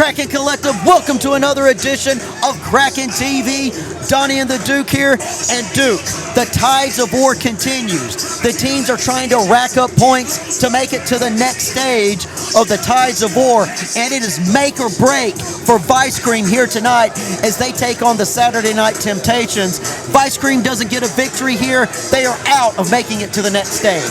Kraken Collective, welcome to another edition of Kraken TV. Donnie and the Duke here, and Duke, the Tides of War continues. The teams are trying to rack up points to make it to the next stage of the Tides of War, and it is make or break for Vice Cream here tonight as they take on the Saturday Night Temptations. Vice Cream doesn't get a victory here. They are out of making it to the next stage.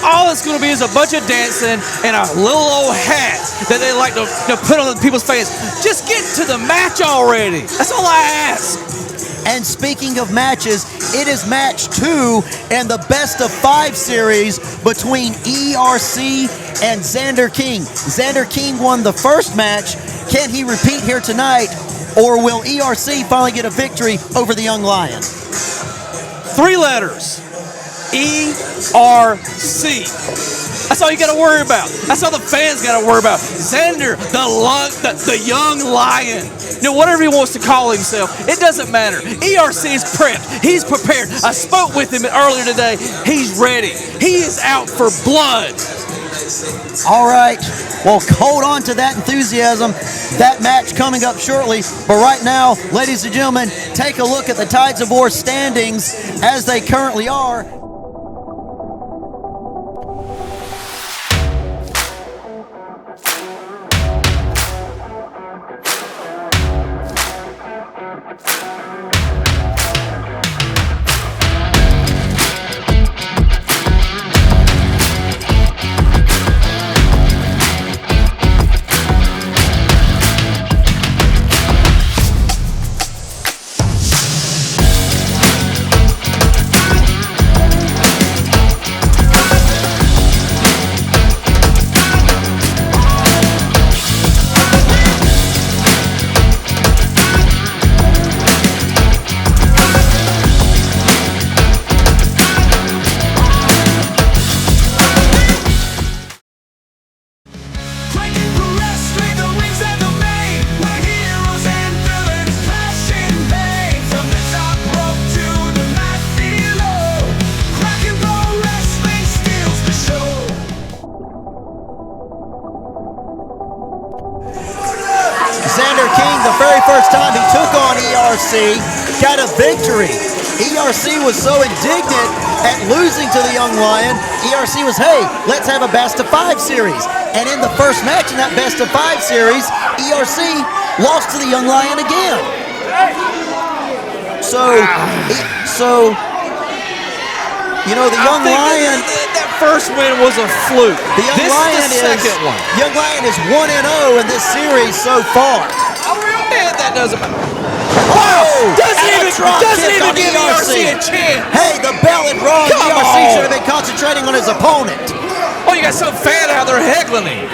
All it's going to be is a bunch of dancing and a little old hat that they like to put on people's face. Just get to the match already. That's all I ask. And speaking of matches, it is match 2 in the best of 5 series between ERC and Xander King. Xander King won the first match. Can he repeat here tonight, or will ERC finally get a victory over the Young Lion? 3 letters. ERC. That's all you got to worry about. That's all the fans got to worry about. Xander, the young lion. You know, whatever he wants to call himself, it doesn't matter. ERC is prepped. He's prepared. I spoke with him earlier today. He's ready. He is out for blood. All right. Well, hold on to that enthusiasm. That match coming up shortly. But right now, ladies and gentlemen, take a look at the Tides of War standings as they currently are. Xander King, the very first time he took on ERC, got a victory. ERC was so indignant at losing to the Young Lion. ERC was, hey, let's have a best of 5 series. And in the first match in that best of 5 series, ERC lost to the Young Lion again. So you know, the Young Lion. That first win was a fluke. The Young Lion is the second one. Young Lion is 1-0 in this series so far. Man, that doesn't matter. Wow! Doesn't even give ERC a chance. Hey, the bell had rung. ERC should have been concentrating on his opponent. Oh, you got some fan out there heckling him.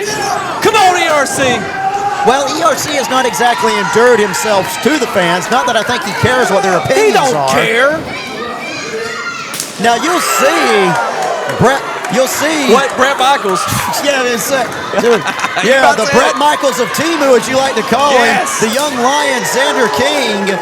Come on, ERC. Well, ERC has not exactly endured himself to the fans. Not that I think he cares what their opinions are. He don't care. Now you'll see, Brett. You'll see. What, Brett Michaels? Yeah, the Brett Michaels of Timu, as you like to call him. The Young Lion, Xander King.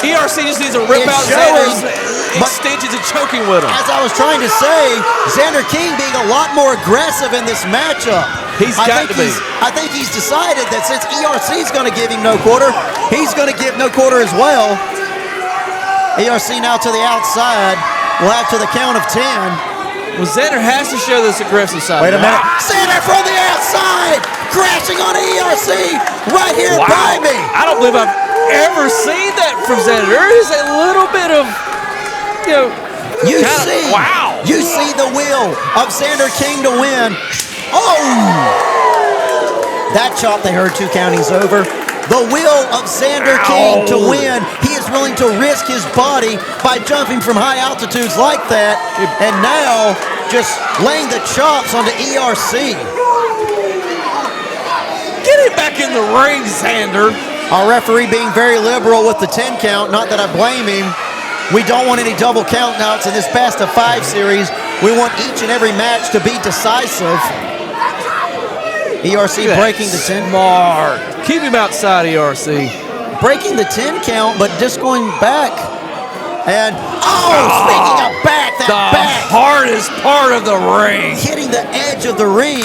ERC just needs to rip out Xander's extensions and choking with him. As I was trying to say, Xander King being a lot more aggressive in this matchup. I think he's decided that since ERC is going to give him no quarter, he's going to give no quarter as well. ERC now to the outside. We'll have to the count of 10. Well, Xander has to show this aggressive side. Wait a minute. Xander from the outside, crashing on ERC right here by me. I don't believe I've ever seen that from Xander. There is a little bit of, you see the will of Xander King to win. Oh! That chop they heard 2 countings over. The will of Xander King to win. He is willing to risk his body by jumping from high altitudes like that, and now just laying the chops onto ERC. Get him back in the ring, Xander. Our referee being very liberal with the 10 count, not that I blame him. We don't want any double count outs in this best of 5 series. We want each and every match to be decisive. ERC breaking the 10. Smart. Keep him outside, ERC. Breaking the 10 count, but just going back. And, speaking of back, that back. The hardest part of the ring. Hitting the edge of the ring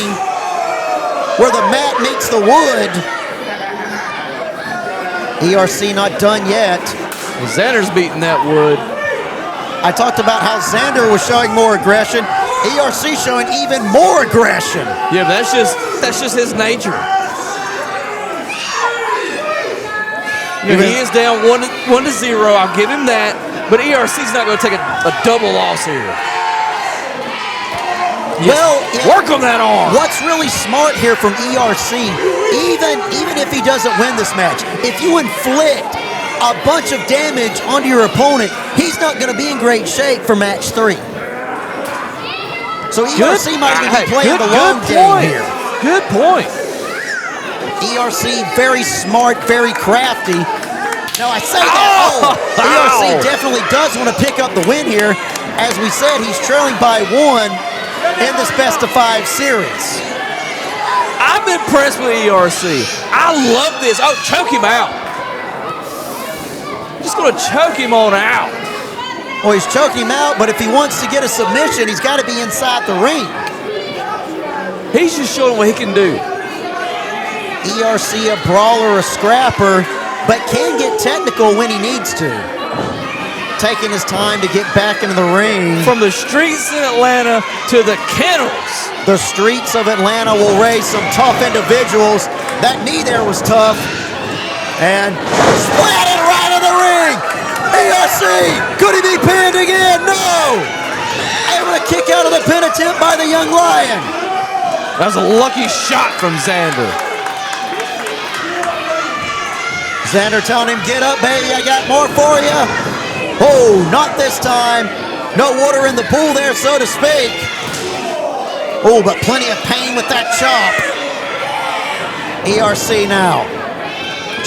where the mat meets the wood. ERC not done yet. Well, Xander's beating that wood. I talked about how Xander was showing more aggression. ERC showing even more aggression. Yeah, but that's just his nature. You know, he is down 1-0. I'll give him that. But ERC's not going to take a double loss here. Well, work on that arm. What's really smart here from ERC, even if he doesn't win this match, if you inflict a bunch of damage onto your opponent, he's not going to be in great shape for match 3. So ERC might even be playing the long game here. Good point. ERC, very smart, very crafty. Now I say that, ERC definitely does want to pick up the win here. As we said, he's trailing by 1 in this best-of-5 series. I'm impressed with ERC. I love this. Oh, choke him out. Just going to choke him on out. Well, he's choking him out, but if he wants to get a submission, he's got to be inside the ring. He's just showing what he can do. ERC, a brawler, a scrapper, but can get technical when he needs to. Taking his time to get back into the ring. From the streets in Atlanta to the kennels. The streets of Atlanta will raise some tough individuals. That knee there was tough. And splatted right in the ring. ERC, could he be pinned again? No. Able to kick out of the pin attempt by the young lion. That was a lucky shot from Xander. Xander telling him, get up, baby, I got more for you. Oh, not this time. No water in the pool there, so to speak. Oh, but plenty of pain with that chop. ERC now,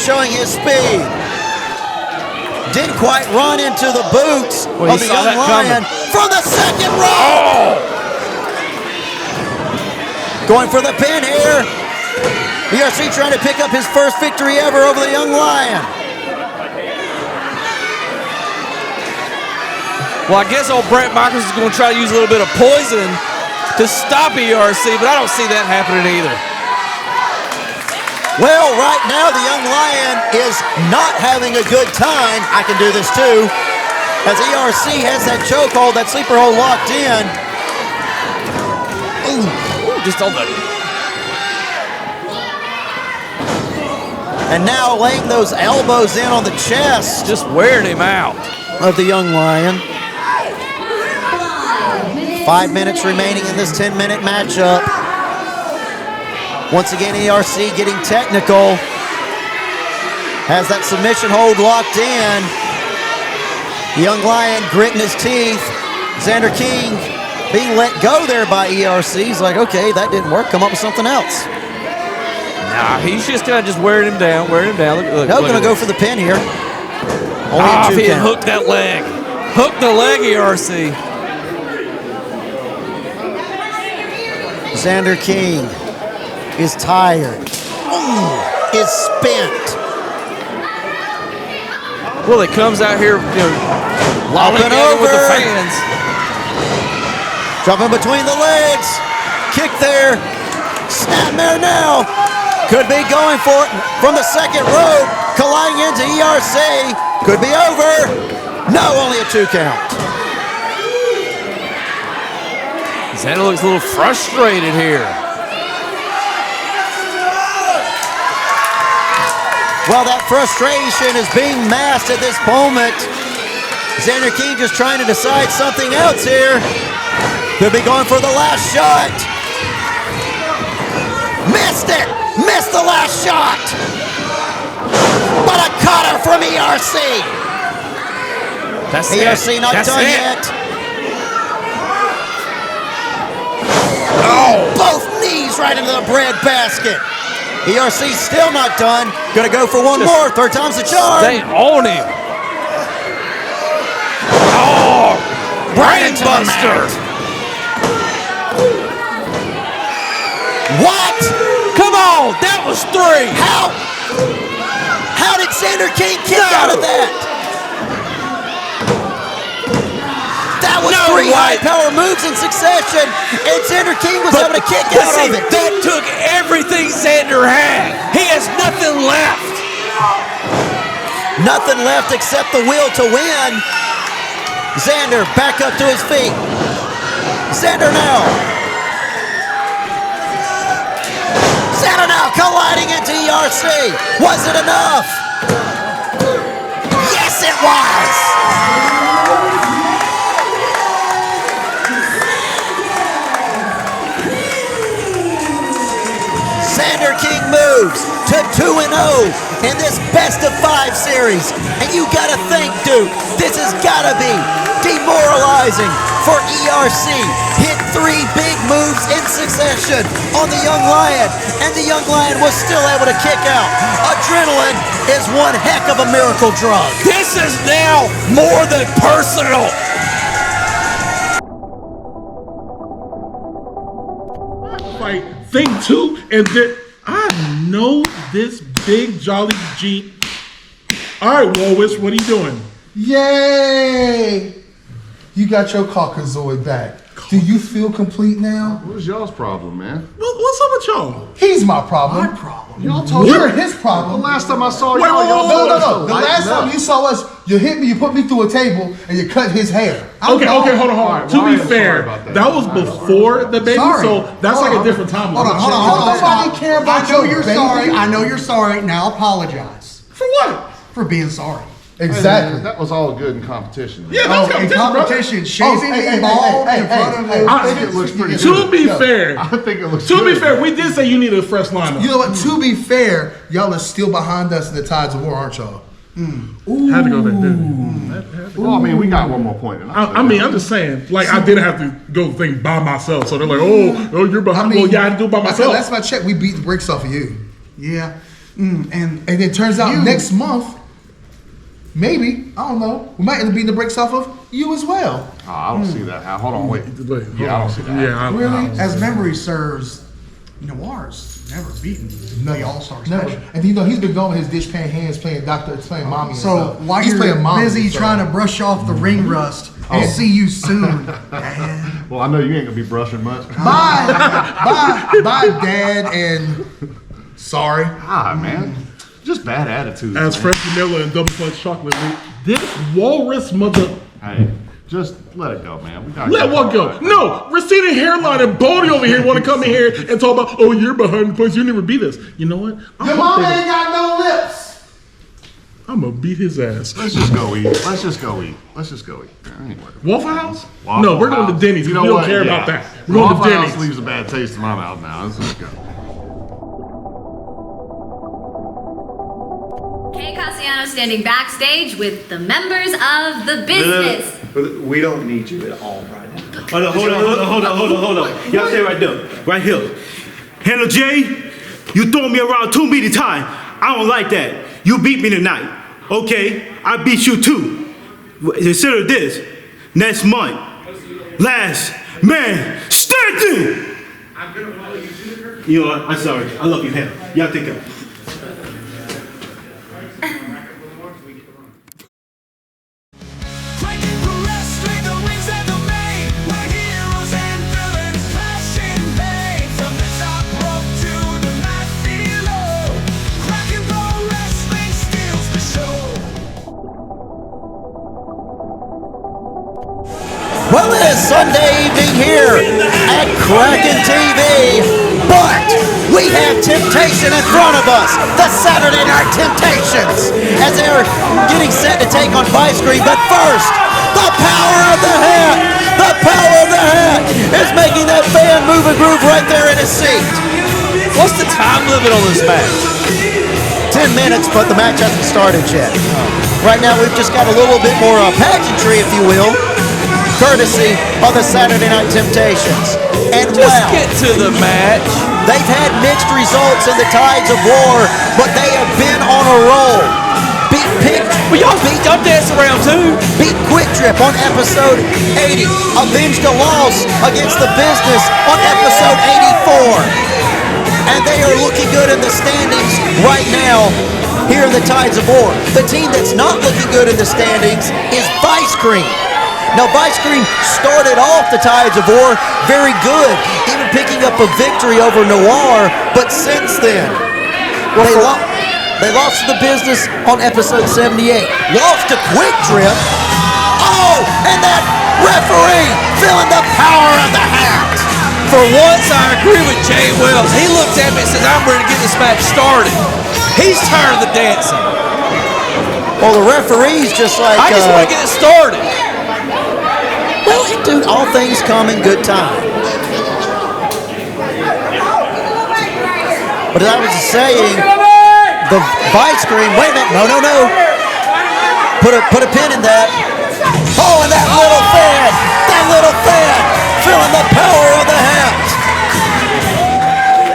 showing his speed. Didn't quite run into the boots of the young lion from the second row. Going for the pin here. ERC trying to pick up his first victory ever over the young lion. Well, I guess old Brent Michaels is going to try to use a little bit of poison to stop ERC, but I don't see that happening either. Well, right now the young lion is not having a good time. I can do this too. As ERC has that chokehold, that sleeper hold locked in. Ooh, just on the... And now laying those elbows in on the chest. Just wearing him out. Of the young lion. 5 minutes remaining in this 10-minute matchup. Once again, ERC getting technical. Has that submission hold locked in. The young lion gritting his teeth. Xander King being let go there by ERC. He's like, okay, that didn't work. Come up with something else. Nah, he's just kind of just wearing him down, Look, no, going to go for the pin here. Only if he had hooked that leg. Hook the leg, ERC. Xander King is tired. Is spent. Well, it comes out here, lollygagging with the fans. Jumping between the legs. Kick there. Snapmare now. Could be going for it from the second rope. Colliding into ERC. Could be over. No, only a 2 count. Xander looks a little frustrated here. Well, that frustration is being masked at this moment. Xander King just trying to decide something else here. Could be going for the last shot. Missed it. Missed the last shot. But a cutter from ERC. That's ERC not done yet. Oh! Both knees right into the bread basket. ERC still not done. Gonna go for one more. Third time's the charm. Stay on him. Oh! Brain buster. What? Come on! That was 3. How did Xander King kick out of that? That was 3 high-power moves in succession, and Xander King was able to kick out of it. That took everything Xander had. He has nothing left. Nothing left except the will to win. Xander back up to his feet. Xander now. Xander now colliding into ERC. Was it enough? Yes, it was. Xander King moves to 2-0 in this best-of-5 series. And you gotta think, Duke, this has gotta be demoralizing for ERC. Hit 3 big moves in succession on the Young Lion, and the Young Lion was still able to kick out. Adrenaline is one heck of a miracle drug. This is now more than personal. Like, thing too, and then I know this big jolly Jeep. All right, Walrus, what are you doing? Yay! You got your Caucasoid back. Do you feel complete now? What's y'all's problem, man? What's up with y'all? He's my problem. My problem? Y'all told You're his problem. The last time I saw Wait, y'all, y'all wait, No. The last time you saw us, you hit me, you put me through a table, and you cut his hair. Okay, hold on. Alright, To well, I be am fair, sorry about that was before the baby, Sorry. so that's Hold like on. a different timeline. Hold on. Nobody care about I know your you're baby. sorry. I know you're sorry. Now apologize For what? for being sorry. Exactly. That was all good in competition. Yeah, Oh, that's in competition, shaving hey, me hey, bald hey, in front of hey, me. I think it looks pretty To good. be fair, I think it looks to good. be fair, we did say you need a fresh lineup. You know what? To be fair, y'all are still behind us in the tides of war, aren't y'all? Had to go there, didn't Well, I mean, we got one more point. And I mean, I'm just saying, like, I didn't have to go think by myself. So they're like, oh, you're behind. Well, yeah, I had to do it by I said, myself. last time I checked, we beat the brakes off of you. Yeah. And it turns out next month, maybe, I don't know, we might end up beating the brakes off of you as well. Oh, I don't see that. Hold on, wait. Wait, Yeah, I don't see that. Yeah, Really? As memory serves, Noir's never beaten the All-Star Never. Special. And you know, he's been going with his dishpan hands playing mommy and So stuff. while he's you're playing mommy, busy so. trying to brush off the ring rust, I'll see you soon, Dad. Well, I know you ain't gonna be brushing much. Bye, Dad, and sorry. Ah, man. Just bad attitudes. as man. fresh vanilla and double fudge chocolate. This walrus mother. Hey, just let it go, man. We gotta Let get one all go. right. No, receding hairline and Bodie over here want to come in here and talk about, oh, you're behind the place. You never beat us. You know what? Your mama ain't got no lips. I'm gonna beat his ass. Let's just go eat. Let's just go eat. Anyway. Waffle House? Waffle No, we're going to House. Denny's. You We know don't what? care Yeah. about that. We're going Waffle to House Denny's. leaves a bad taste in my mouth now. Let's just go. Kay Cassiano standing backstage with the members of the business. We don't need you at all right now. Hold on. Y'all stay right there. Right here. Handler J, you throw me around too many times. I don't like that. You beat me tonight. Okay? I beat you too. Consider this. Next month. Last man standing! You know what? I'm sorry. I love you, Handler. Y'all take care. Well, it is Sunday evening here at Kraken TV, but we have temptation in front of us, the Saturday Night Temptations, as they're getting set to take on Vice Green. But first, the power of the hat, is making that fan move and groove right there in his seat. What's the time limit on this match? 10 minutes, but the match hasn't started yet. Right now, we've just got a little bit more pageantry, if you will, courtesy of the Saturday Night Temptations. And Just wow, get to the match. they've had mixed results in the Tides of War, but they have been on a roll. Beat Pick, Well, y'all dance around too. beat Quick Trip on episode 80. Avenged a loss against the Business on episode 84. And they are looking good in the standings right now here in the Tides of War. The team that's not looking good in the standings is Vice Green. Now, Vice Green started off the Tides of War very good, even picking up a victory over Noir, but since then, they lost. They lost to the business on episode 78. Lost to Quick Trip. Oh, and that referee feeling the power of the hat. For once, I agree with Jay Wells. He looked at me and says, I'm ready to get this match started. He's tired of the dancing. Well, the referee's just like... I just want to get it started. Well, dude, all things come in good time. But as I was saying, the vice screen, wait a minute, no. Put a pin in that. Oh, and that little fan, feeling the power of the hat.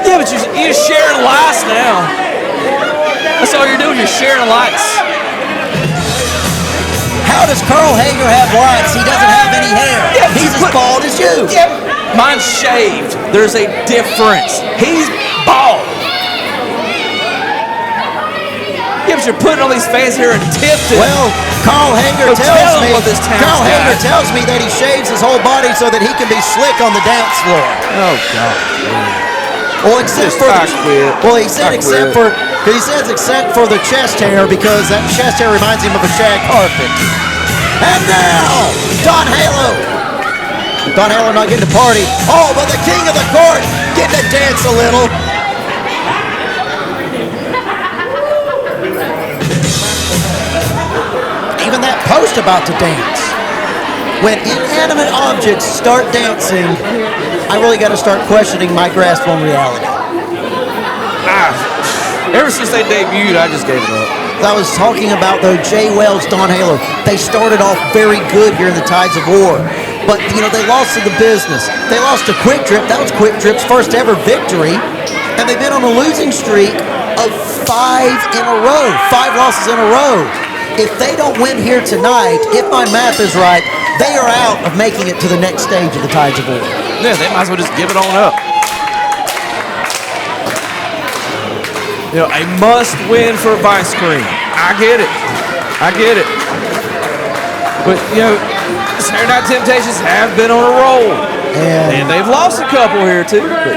Yeah, but you're sharing lights now. That's all you're doing, you're sharing lights. How does Carl Hager have lights? He doesn't have any hair. Yeah, he's as bald as you. Yeah, mine's shaved. There's a difference. He's bald. Yeah, but you're putting all these fans here in Tifton. Well, Carl Hager tells me that he shaves his whole body so that he can be slick on the dance floor. Oh God. Well, except for the chest hair, because that chest hair reminds him of a shag carpet. And now, Don Halo not getting to party. Oh, but the king of the court getting to dance a little. Even that post about to dance. When inanimate objects start dancing, I really got to start questioning my grasp on reality. Ever since they debuted, I just gave it up. I was talking about, though, Jay Wells, Don Halo. They started off very good here in the Tides of War. But, they lost to the business. They lost to Quick Trip. That was Quick Trip's first ever victory. And they've been on a losing streak of 5 losses in a row. If they don't win here tonight, if my math is right, they are out of making it to the next stage of the Tides of War. Yeah, they might as well just give it on up. A must-win for Vice Screen. I get it. But, Saturday Night Temptations have been on a roll. And they've lost a couple here, too. But,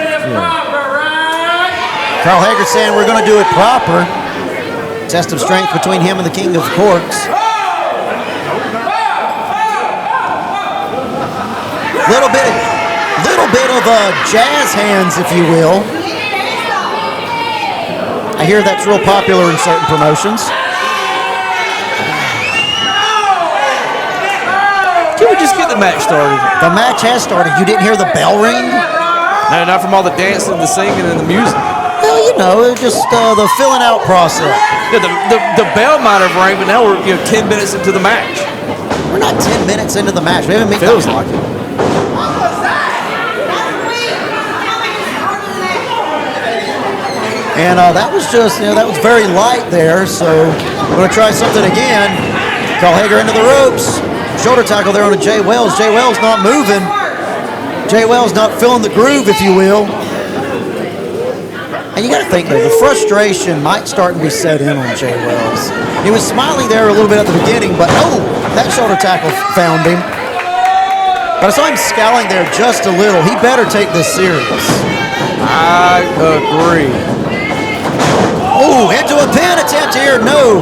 Carl Hager saying we're going to do it proper. Test of strength between him and the King of Corks. Little bit of jazz hands, if you will. I hear that's real popular in certain promotions. Can we just get the match started? The match has started. You didn't hear the bell ring? No, not from all the dancing, the singing, and the music. Well, just the filling out process. Yeah, the bell might have rang, but now we're 10 minutes into the match. We're not 10 minutes into the match. We haven't made feels like it. And that was just, that was very light there. So we're going to try something again. Carl Hager into the ropes. Shoulder tackle there on a Jay Wells. Jay Wells not moving. Jay Wells not feeling the groove, if you will. And you got to think, though, the frustration might start to be set in on Jay Wells. He was smiling there a little bit at the beginning, but that shoulder tackle found him. But I saw him scowling there just a little. He better take this serious. I agree. Oh, into a pin attempt here. No.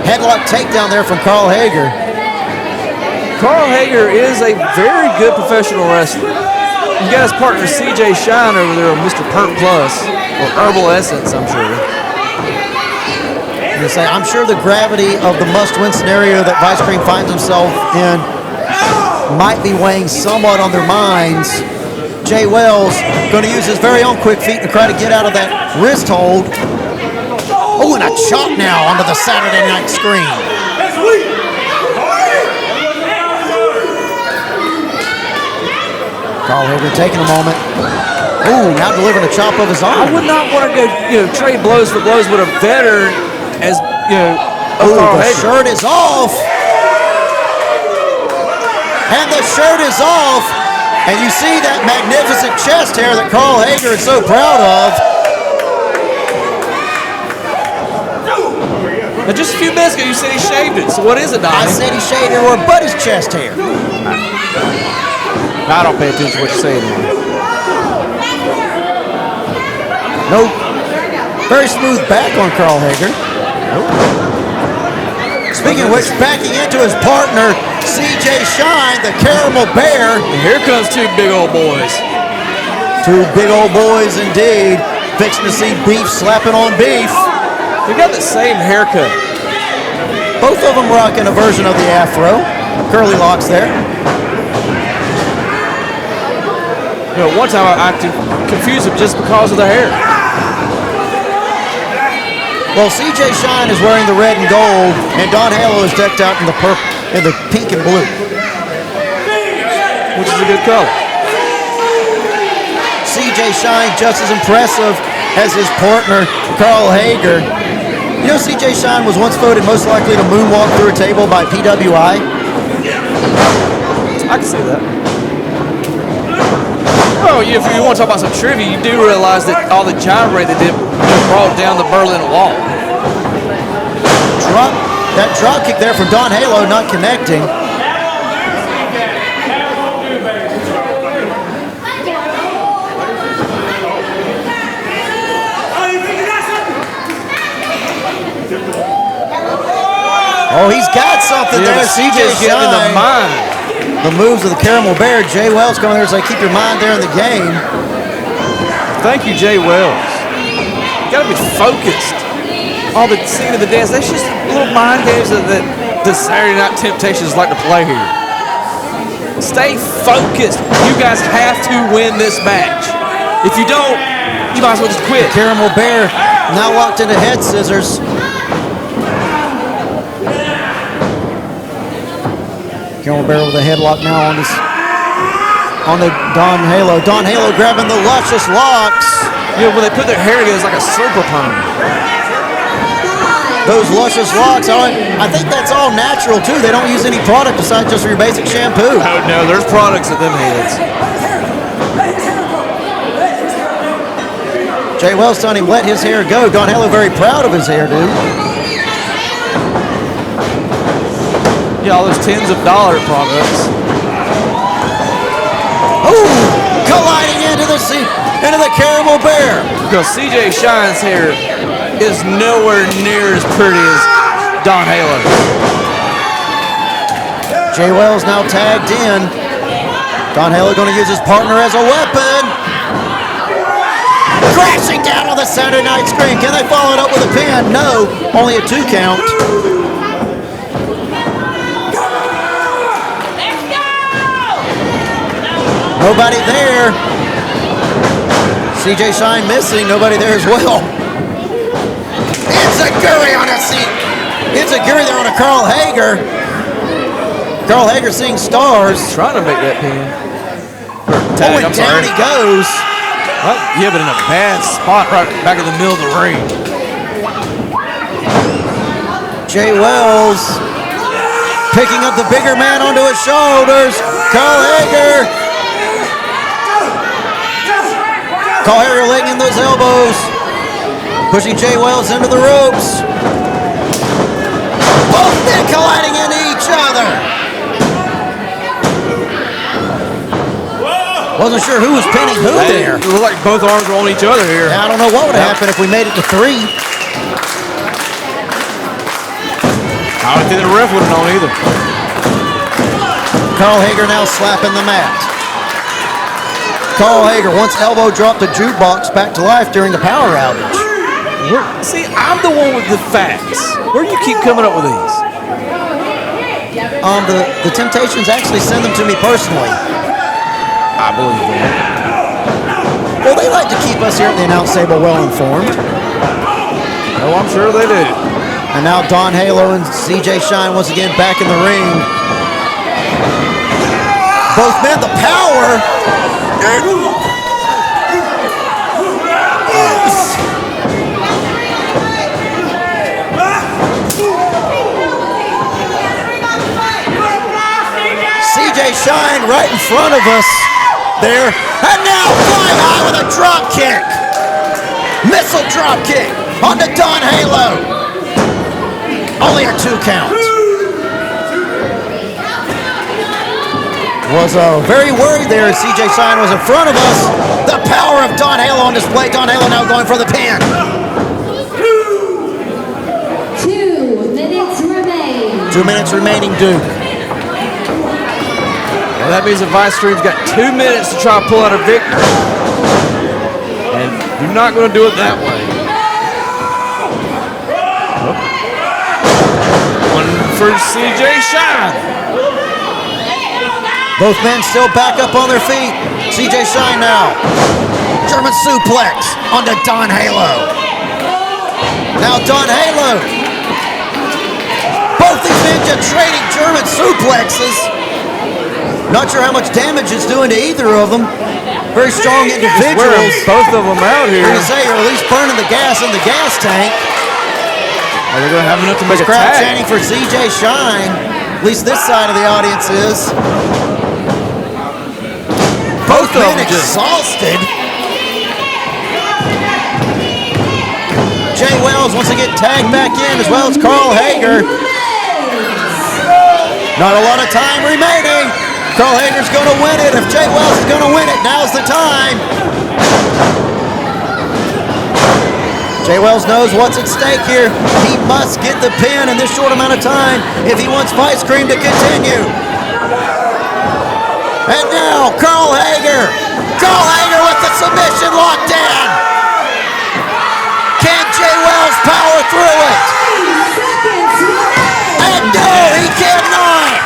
Headlock takedown there from Carl Hager. Carl Hager is a very good professional wrestler. You got his partner CJ Shine over there on Mr. Perk Plus, or Herbal Essence, I'm sure. I'm sure the gravity of the must-win scenario that Vice Screen finds himself in might be weighing somewhat on their minds. Jay Wells going to use his very own quick feet to try to get out of that wrist hold. Oh, and a chop now onto the Saturday night screen. Carl Hager taking a moment. Oh, now delivering a chop of his own. I would not want to go, trade blows for blows with a veteran as, Carl the Hager. shirt is off. And the shirt is off. And you see that magnificent chest hair that Carl Hager is so proud of. Now, just a few minutes ago, you said he shaved it. So what is it, Donnie? I said he shaved it, or but his chest hair. I don't pay attention to what you're saying. No, very smooth back on Carl Hager. Speaking of which, backing into his partner, CJ Shine, the Caramel Bear. And here comes two big old boys. Two big old boys indeed. Fixing to see beef slapping on beef. They got the same haircut. Both of them rocking a version of the afro. Curly locks there. You know, one time I confused them just because of the hair. Well, CJ Shine is wearing the red and gold, and Don Halo is decked out in the purple, in the pink and blue, which is a good color. CJ Shine just as impressive as his partner Carl Hager. You know, CJ Shine was once voted most likely to moonwalk through a table by PWI. I can see that. Well, if you want to talk about some trivia, you do realize that all the gyrate they did brought down the Berlin Wall. That drop kick there from Don Halo not connecting. Oh, he's got something there. CJ's getting in the mind. The moves of the Caramel Bear. Jay Wells coming there and say, keep your mind there in the game. Thank you, Jay Wells. You gotta be focused. All the scene of the dance, that's just little mind games that the Saturday Night Temptations like to play here. Stay focused. You guys have to win this match. If you don't, you might as well just quit. Caramel Bear now locked into head scissors. Caramel Bear with a headlock now on the Don Halo. Don Halo grabbing the luscious locks. You know, when they put their hair together, it's like a super perm. Those luscious locks, I think that's all natural too. They don't use any product besides just your basic shampoo. Oh no, there's products at them heads. Jay Wells telling him let his hair go. Don Halo very proud of his hairdo. Yeah, all those tens of dollar products. Oh, colliding into the Caramel Bear. Because CJ Shine's hair is nowhere near as pretty as Don Halo. Jay Wells now tagged in. Don Halo going to use his partner as a weapon. Crashing down on the Saturday night screen. Can they follow it up with a pin? No, only a 2 count. Nobody there. CJ Shine missing. Nobody there as well. Enziguri on a seat. Enziguri there on a Carl Hager. Carl Hager seeing stars. Trying to make that pin. Oh, and down he goes. Well, yeah, but in a bad spot right back in the middle of the ring. Jay Wells picking up the bigger man onto his shoulders. Carl Hager. Carl Hager laying in those elbows. Pushing Jay Wells into the ropes. Both men colliding into each other. Wasn't sure who was pinning who there. It looked like both arms were on each other here. Yeah, I don't know what would happen if we made it to 3. I don't think the ref would have known either. Carl Hager now slapping the mat. Carl Hager once elbow dropped the jukebox back to life during the power outage. See, I'm the one with the facts. Where do you keep coming up with these? The Temptations actually send them to me personally. I believe that. Well, they like to keep us here at the announce table well informed. Oh, I'm sure they do. And now Don Halo and CJ Shine once again back in the ring. Both men, the power. CJ Shine right in front of us there. And now flying high with a drop kick. Missile drop kick onto Don Halo. Only a 2 count. Was very worried there as CJ Shine was in front of us. The power of Don Halo on display. Don Halo now going for the pin. 2 minutes remain. 2 minutes remaining, Duke. Well, that means the Vice Cream's got 2 minutes to try to pull out a victory. And you're not going to do it that way. One for CJ Shine. Both men still back up on their feet. CJ Shine now. German suplex onto Don Halo. Now Don Halo. Both these men just trading German suplexes. Not sure how much damage it's doing to either of them. Very strong individuals. Wearing both of them out here. I'm going to say you're at least burning the gas in the gas tank. Are they going to have enough to make a Crowd tag? chanting for CJ Shine. At least this side of the audience is. Both men exhausted. Jay Wells wants to get tagged back in, as well as Carl Hager. Not a lot of time remaining. Carl Hager's going to win it. If Jay Wells is going to win it, now's the time. Jay Wells knows what's at stake here. He must get the pin in this short amount of time if he wants Vice Cream to continue. And now, Carl Hager. Carl Hager with the submission locked in. Can Jay Wells power through it? And no, he cannot.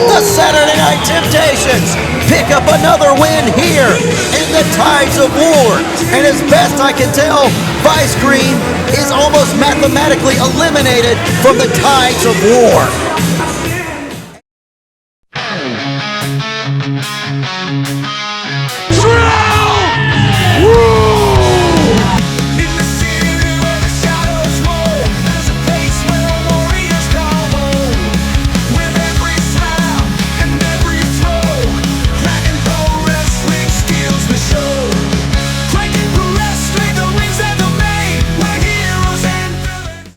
The Saturday Night Temptations pick up another win here in the Tides of War. And as best I can tell, Vice Cream is almost mathematically eliminated from the Tides of War.